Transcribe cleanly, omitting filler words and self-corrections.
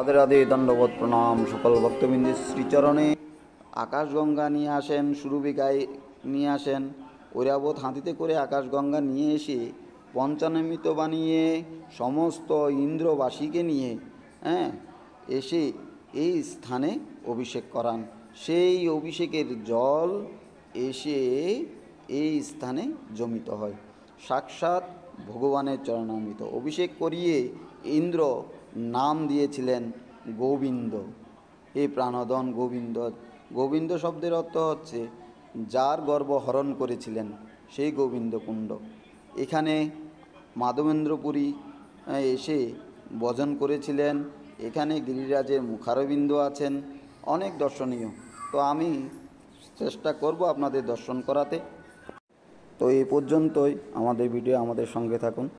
রাধে রাধে, দণ্ডবোধ প্রণাম সকল ভক্তবৃন্দের শ্রীচরণে। আকাশগঙ্গা নিয়ে আসেন, সুরভিকায় নিয়ে আসেন, ঐরাবত হাতিতে করে আকাশগঙ্গা নিয়ে এসে পঞ্চানমিত বানিয়ে সমস্ত ইন্দ্রবাসীকে নিয়ে এসে এই স্থানে অভিষেক করান। সেই অভিষেকের জল এসে এই স্থানে জমিত হয়। সাক্ষাৎ ভগবানের চরণামৃত অভিষেক করিয়ে ইন্দ্র নাম দিয়েছিলেন গোবিন্দ। এই প্রাণধন গোবিন্দ, গোবিন্দ শব্দের অর্থ হচ্ছে যার গর্ব হরণ করেছিলেন সেই গোবিন্দ কুণ্ড। এখানে মাধবেন্দ্রপুরী এসে ভজন করেছিলেন। এখানে গিরিরাজের মুখারবিন্দ আছেন, অনেক দর্শনীয়। তো আমি চেষ্টা করব আপনাদের দর্শন করাতে। তো এই পর্যন্তই আমাদের ভিডিও, আমাদের সঙ্গে থাকুন।